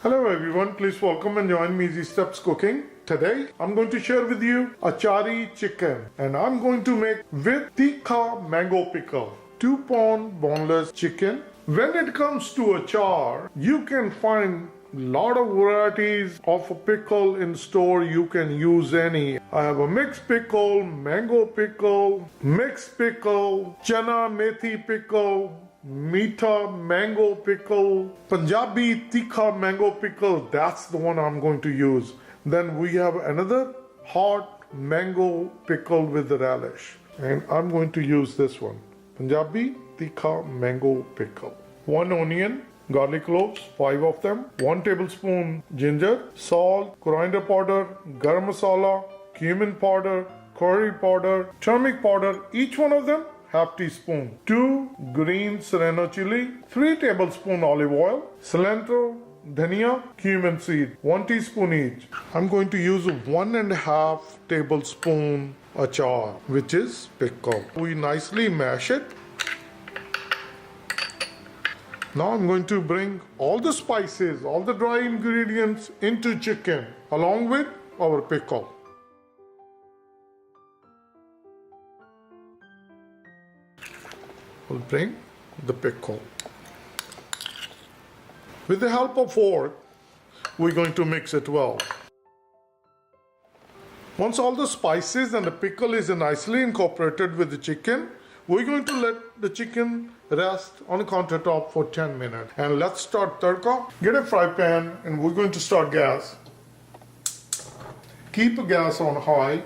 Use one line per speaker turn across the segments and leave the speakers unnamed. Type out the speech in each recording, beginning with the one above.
Hello everyone, please welcome and join me Easy Steps Cooking. Today I'm going to share with you Achari chicken and I'm going to make with Teekha mango pickle. 2-pound boneless chicken. When it comes to achar, you can find lot of varieties of a pickle in store. You can use any. I have a mixed pickle, mango pickle, mixed pickle, chana methi pickle, Meetha mango pickle, Punjabi Teekha mango pickle, that's the one I'm going to use. Then we have another hot mango pickle with the relish. And I'm going to use this one. Punjabi Teekha mango pickle. 1 onion, garlic cloves, 5 of them. 1 tablespoon ginger, salt, coriander powder, garam masala, cumin powder, curry powder, turmeric powder, each one of them half teaspoon. 2 green serrano chili, 3 tablespoon olive oil, cilantro, dhania, cumin seed, 1 teaspoon each. I'm going to use 1.5 tablespoon achar, which is pickle. We nicely mash it. Now I'm going to bring all the spices, all the dry ingredients into chicken along with our pickle. We'll bring the pickle. With the help of fork, we're going to mix it well. Once all the spices and the pickle is nicely incorporated with the chicken, we're going to let the chicken rest on the countertop for 10 minutes. And let's start tadka. Get a fry pan and we're going to start gas. Keep the gas on high.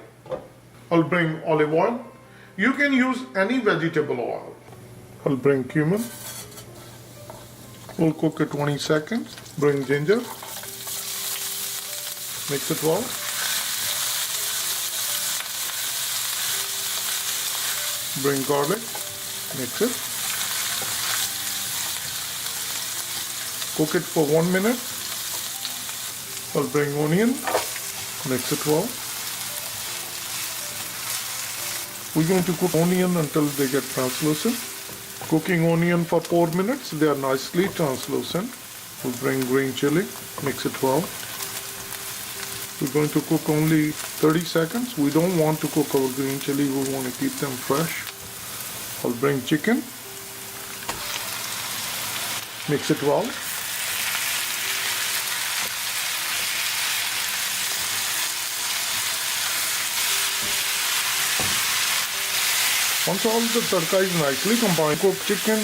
I'll bring olive oil. You can use any vegetable oil. I'll bring cumin. We'll cook it 20 seconds. Bring ginger. Mix it well. Bring garlic. Mix it. Cook it for 1 minute. I'll bring onion. Mix it well. We're going to cook onion until they get translucent. Cooking onion for 4 minutes, they are nicely translucent. We'll bring green chili, mix it well. We're going to cook only 30 seconds. We don't want to cook our green chili, we want to keep them fresh. I'll bring chicken, mix it well. Once all the tadka is nicely combined, cook chicken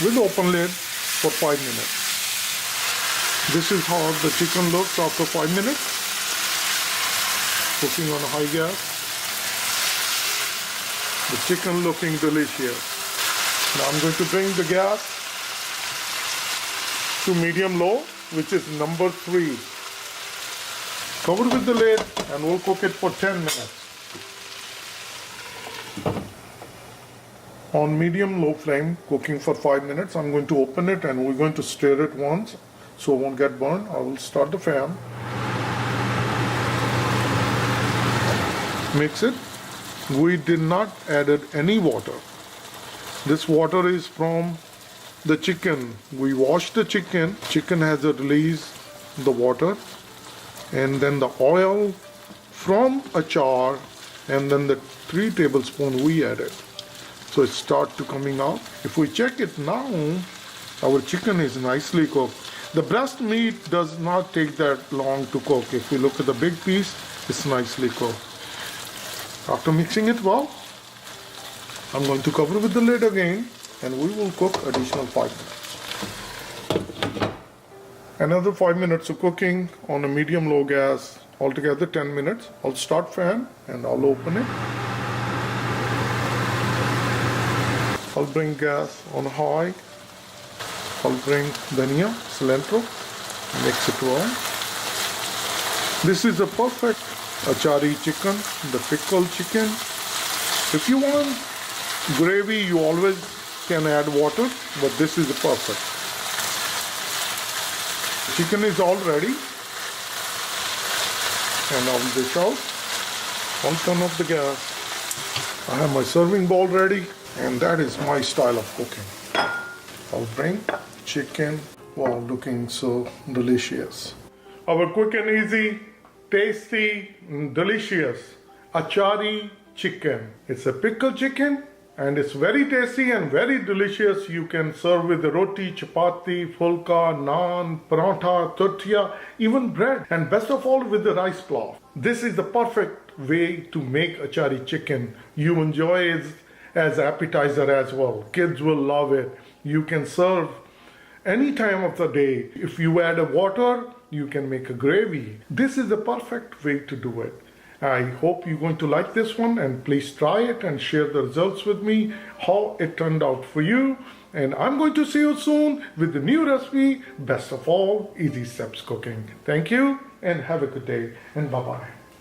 with open lid for 5 minutes. This is how the chicken looks after 5 minutes. Cooking on a high gas. The chicken looking delicious. Now I'm going to bring the gas to medium low, which is number 3. Cover with the lid and we'll cook it for 10 minutes. On medium-low flame, cooking for 5 minutes. I'm going to open it and we're going to stir it once so it won't get burned. I will start the fan. Mix it. We did not added any water. This water is from the chicken. We washed the chicken. Chicken has to release the water. And then the oil from achar and then the 3 tablespoons we added. So it starts to coming out. If we check it now, our chicken is nicely cooked. The breast meat does not take that long to cook. If we look at the big piece, it's nicely cooked. After mixing it well, I'm going to cover with the lid again and we will cook additional 5 minutes. Another 5 minutes of cooking on a medium-low gas, altogether 10 minutes. I'll start fan and I'll open it. I'll bring gas on high. I'll bring dhania, cilantro, mix it well. This is a perfect Achari chicken, the pickle chicken. If you want gravy, you always can add water, but this is perfect. Chicken is all ready. And I'll dish out. I'll turn off the gas. I have my serving bowl ready. And that is my style of cooking. I'll bring chicken Wow, looking so delicious. Our quick and easy, tasty, delicious Achari chicken. It's a pickle chicken and it's very tasty and very delicious. You can serve with roti, chapati, fulka, naan, paratha, tortilla, even bread, and best of all with the rice cloth. This is the perfect way to make Achari chicken. You enjoy it as appetizer as well. Kids will love it. You can serve any time of the day. If you add a water, you can make a gravy. This is the perfect way to do it. I hope you're going to like this one, and please try it and share the results with me, how it turned out for you. And I'm going to see you soon with the new recipe. Best of all, easy steps cooking. Thank you and have a good day, and bye-bye.